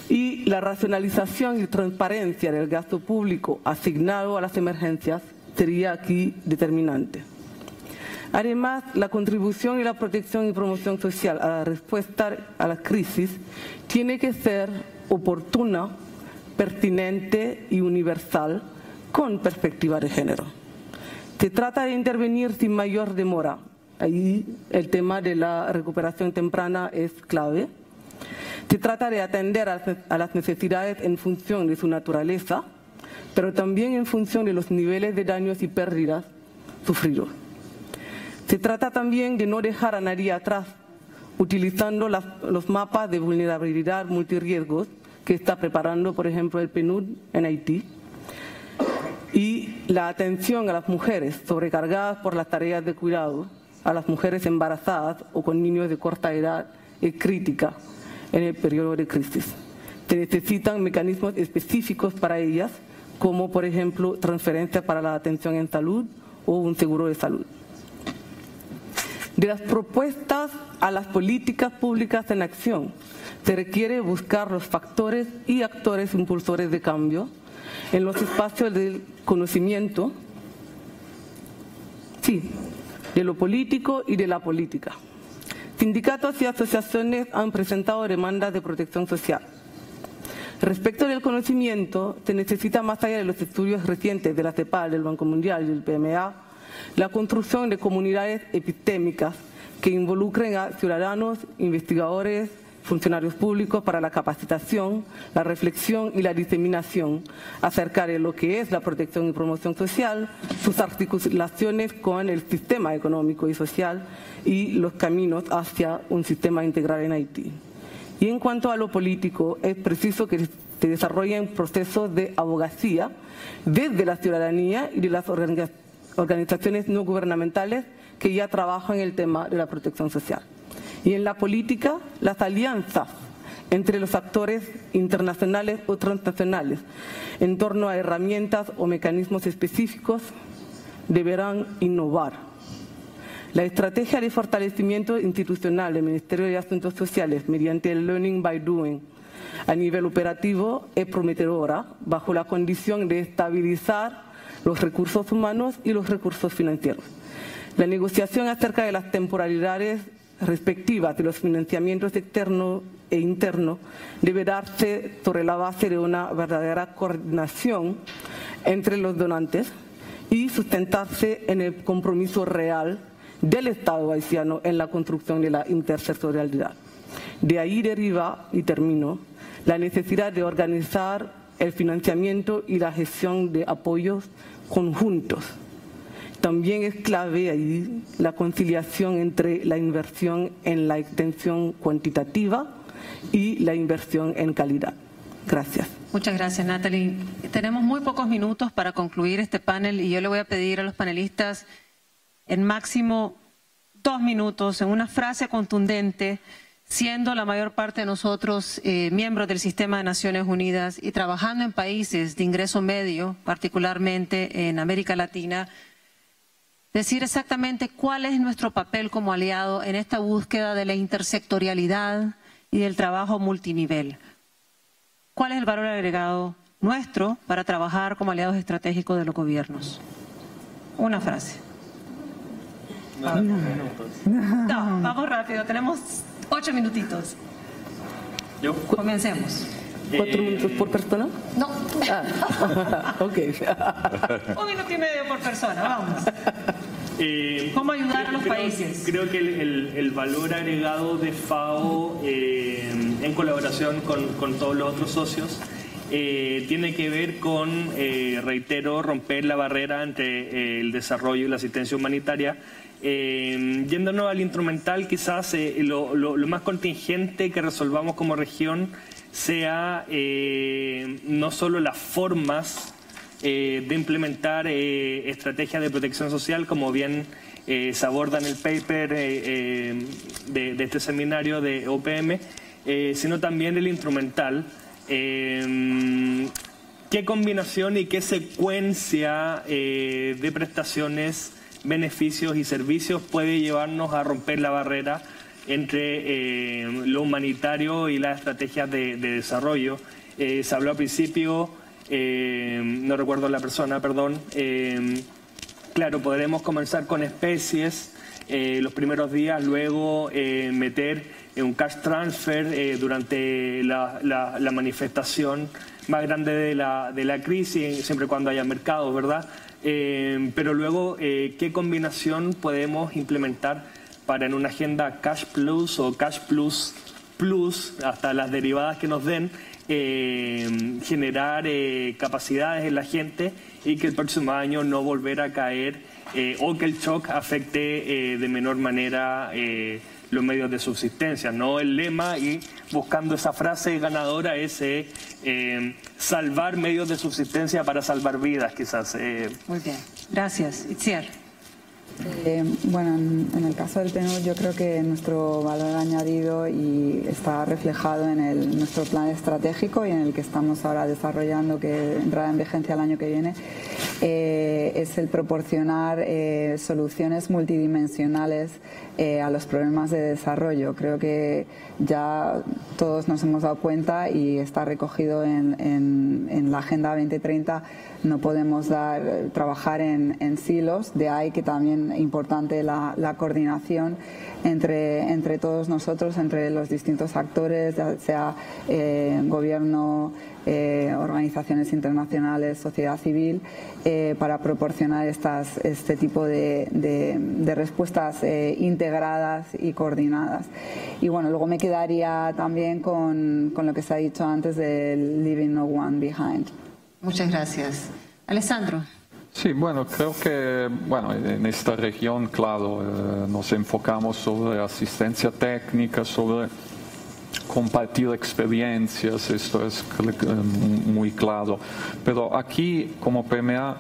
Y la racionalización y transparencia del gasto público asignado a las emergencias sería aquí determinante. Además, la contribución y la protección y promoción social a la respuesta a la crisis tiene que ser oportuna, pertinente y universal con perspectiva de género. Se trata de intervenir sin mayor demora. Ahí el tema de la recuperación temprana es clave. Se trata de atender a las necesidades en función de su naturaleza, pero también en función de los niveles de daños y pérdidas sufridos. Se trata también de no dejar a nadie atrás, utilizando los mapas de vulnerabilidad multirriesgos que está preparando, por ejemplo, el PNUD en Haití, y la atención a las mujeres sobrecargadas por las tareas de cuidado, a las mujeres embarazadas o con niños de corta edad es crítica en el periodo de crisis. Se necesitan mecanismos específicos para ellas, como por ejemplo transferencias para la atención en salud o un seguro de salud. De las propuestas a las políticas públicas en acción, se requiere buscar los factores y actores impulsores de cambio en los espacios del conocimiento, de lo político y de la política. Sindicatos y asociaciones han presentado demandas de protección social. Respecto del conocimiento, se necesita, más allá de los estudios recientes de la CEPAL, del Banco Mundial y del PMA, la construcción de comunidades epistémicas que involucren a ciudadanos, investigadores, funcionarios públicos para la capacitación, la reflexión y la diseminación acerca de lo que es la protección y promoción social, sus articulaciones con el sistema económico y social y los caminos hacia un sistema integral en Haití. Y en cuanto a lo político, es preciso que se desarrollen procesos de abogacía desde la ciudadanía y de las organizaciones no gubernamentales que ya trabajan en el tema de la protección social. Y en la política, las alianzas entre los actores internacionales o transnacionales en torno a herramientas o mecanismos específicos deberán innovar. La estrategia de fortalecimiento institucional del Ministerio de Asuntos Sociales mediante el Learning by Doing a nivel operativo es prometedora bajo la condición de estabilizar los recursos humanos y los recursos financieros. La negociación acerca de las temporalidades respectivas de los financiamientos externos e internos debe darse sobre la base de una verdadera coordinación entre los donantes y sustentarse en el compromiso real del Estado haitiano en la construcción de la intersectorialidad. De ahí deriva, y termino, la necesidad de organizar el financiamiento y la gestión de apoyos conjuntos. También es clave ahí la conciliación entre la inversión en la extensión cuantitativa y la inversión en calidad. Gracias. Muchas gracias, Natalie. Tenemos muy pocos minutos para concluir este panel y yo le voy a pedir a los panelistas en máximo 2 minutos, en una frase contundente, siendo la mayor parte de nosotros miembros del Sistema de Naciones Unidas y trabajando en países de ingreso medio, particularmente en América Latina, decir exactamente cuál es nuestro papel como aliado en esta búsqueda de la intersectorialidad y del trabajo multinivel. ¿Cuál es el valor agregado nuestro para trabajar como aliados estratégicos de los gobiernos? Una frase. No, vamos rápido, tenemos 8 minutitos. ¿Yo? Comencemos. 4 minutos por persona. No. Ok. 1 minuto y medio por persona, vamos. ¿Cómo ayudar a los países? Creo que el valor agregado de FAO en colaboración con todos los otros socios tiene que ver con, reitero, romper la barrera entre el desarrollo y la asistencia humanitaria. Yéndonos al instrumental, quizás lo más contingente que resolvamos como región sea no solo las formas de implementar estrategias de protección social, como bien se aborda en el paper de este seminario de OPM, sino también el instrumental. ¿Qué combinación y qué secuencia de prestaciones, beneficios y servicios puede llevarnos a romper la barrera entre lo humanitario y las estrategias de desarrollo? Se habló al principio, no recuerdo la persona, perdón. Claro, podremos comenzar con especies los primeros días, luego meter un cash transfer durante la manifestación más grande de la crisis, siempre y cuando haya mercados, ¿verdad? Pero luego, ¿qué combinación podemos implementar para en una agenda Cash Plus o Cash Plus Plus, hasta las derivadas que nos den, generar capacidades en la gente y que el próximo año no volver a caer o que el shock afecte de menor manera los medios de subsistencia? No, el lema, y buscando esa frase ganadora, es salvar medios de subsistencia para salvar vidas, quizás. Muy bien, gracias. Itziar. Bueno, en el caso del PNUD yo creo que nuestro valor añadido y está reflejado en nuestro plan estratégico y en el que estamos ahora desarrollando, que entrará en vigencia el año que viene, es el proporcionar soluciones multidimensionales a los problemas de desarrollo. Creo que ya todos nos hemos dado cuenta y está recogido en la Agenda 2030. No podemos trabajar en silos, de ahí que también es importante la coordinación entre todos nosotros, entre los distintos actores, ya sea gobierno, organizaciones internacionales, sociedad civil, para proporcionar este tipo de respuestas integradas y coordinadas. Y bueno, luego me quedaría también con lo que se ha dicho antes del Leaving No One Behind. Muchas gracias. Alessandro. Sí, bueno, creo que en esta región, claro, nos enfocamos sobre asistencia técnica, sobre compartir experiencias, esto es muy claro. Pero aquí, como PMA,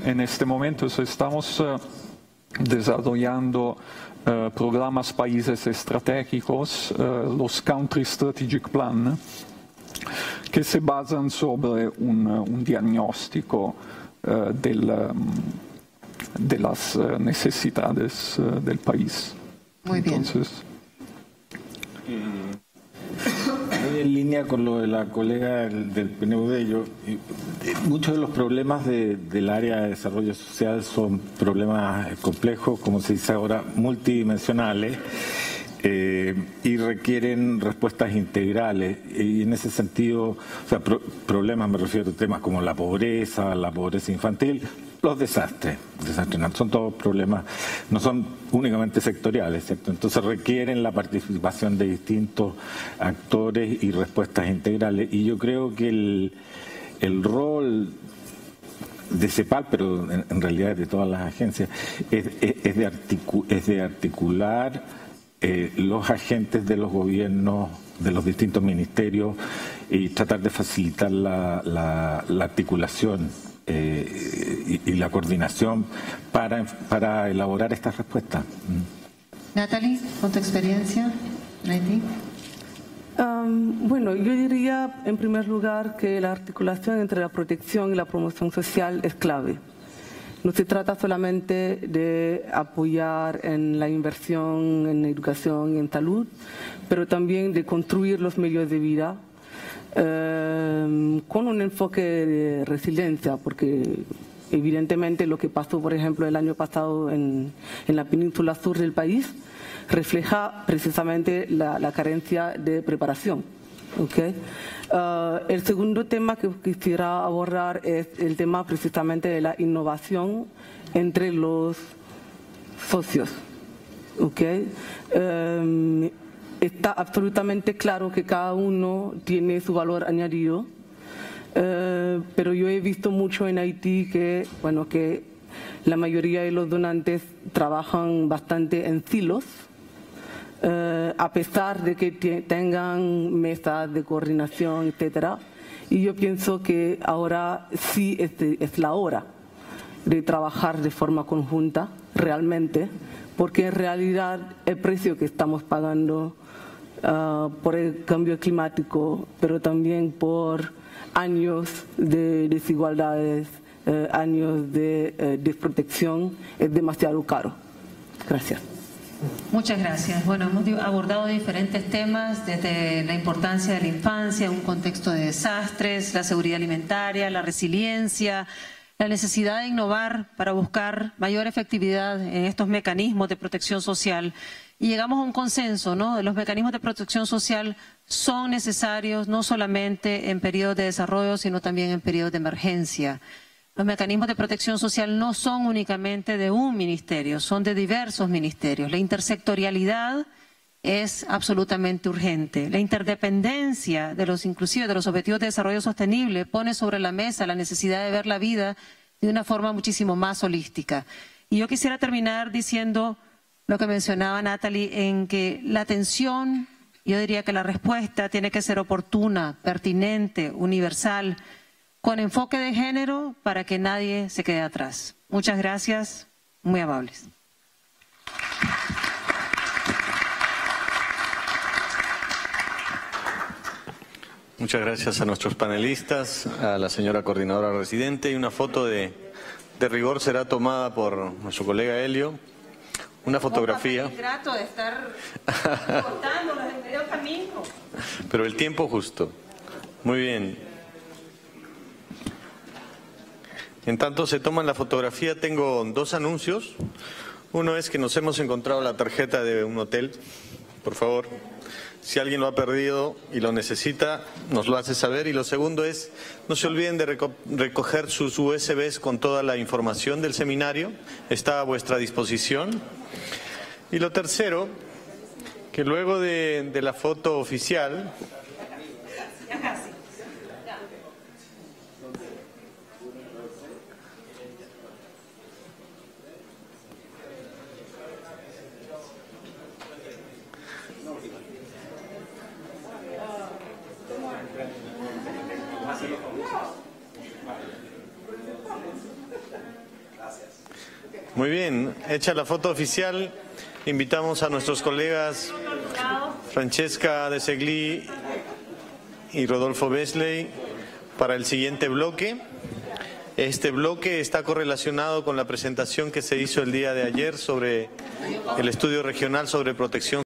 en este momento estamos desarrollando programas países estratégicos, los Country Strategic Plan, que se basan sobre un diagnóstico de las necesidades del país. Muy bien. Entonces, en línea con lo de la colega del PNUD, muchos de los problemas del área de desarrollo social son problemas complejos, como se dice ahora, multidimensionales, y requieren respuestas integrales. Y en ese sentido, o sea, problemas, me refiero a temas como la pobreza infantil, los desastres son todos problemas, no son únicamente sectoriales, ¿cierto? Entonces requieren la participación de distintos actores y respuestas integrales. Y yo creo que el rol de CEPAL, pero en realidad de todas las agencias, es de articular los agentes de los gobiernos, de los distintos ministerios, y tratar de facilitar la articulación y la coordinación para elaborar estas respuestas. Natalie, con tu experiencia en Haití. Bueno, yo diría en primer lugar que la articulación entre la protección y la promoción social es clave. No se trata solamente de apoyar en la inversión en educación y en salud, pero también de construir los medios de vida con un enfoque de resiliencia, porque Evidentemente lo que pasó, por ejemplo, el año pasado en la península sur del país refleja precisamente la carencia de preparación. ¿Okay? El segundo tema que quisiera abordar es el tema precisamente de la innovación entre los socios. ¿Okay? Está absolutamente claro que cada uno tiene su valor añadido, pero yo he visto mucho en Haití que la mayoría de los donantes trabajan bastante en silos, a pesar de que tengan mesas de coordinación, etcétera. Y yo pienso que ahora sí es la hora de trabajar de forma conjunta, realmente, porque en realidad el precio que estamos pagando por el cambio climático, pero también por años de desigualdades, años de desprotección, es demasiado caro. Gracias. Muchas gracias. Bueno, hemos abordado diferentes temas, desde la importancia de la infancia, un contexto de desastres, la seguridad alimentaria, la resiliencia, la necesidad de innovar para buscar mayor efectividad en estos mecanismos de protección social. Y llegamos a un consenso, ¿no? Los mecanismos de protección social son necesarios no solamente en periodos de desarrollo, sino también en periodos de emergencia. Los mecanismos de protección social no son únicamente de un ministerio, son de diversos ministerios. La intersectorialidad es absolutamente urgente. La interdependencia inclusive de los objetivos de desarrollo sostenible pone sobre la mesa la necesidad de ver la vida de una forma muchísimo más holística. Y yo quisiera terminar diciendo lo que mencionaba Natalie, en que la atención, yo diría que la respuesta tiene que ser oportuna, pertinente, universal, con enfoque de género para que nadie se quede atrás. Muchas gracias, muy amables. Muchas gracias a nuestros panelistas, a la señora coordinadora residente, y una foto de rigor será tomada por nuestro colega Helio. Una fotografía. Un trato de estar cortándolos en medio camino. Pero el tiempo justo. Muy bien. En tanto se toman la fotografía, tengo dos anuncios. Uno es que nos hemos encontrado la tarjeta de un hotel. Por favor, si alguien lo ha perdido y lo necesita, nos lo hace saber. Y lo segundo es, no se olviden de recoger sus USBs con toda la información del seminario. Está a vuestra disposición. Y lo tercero, que luego de la foto oficial, muy bien, hecha la foto oficial, invitamos a nuestros colegas Francesca de Segli y Rodolfo Besley para el siguiente bloque. Este bloque está correlacionado con la presentación que se hizo el día de ayer sobre el estudio regional sobre protección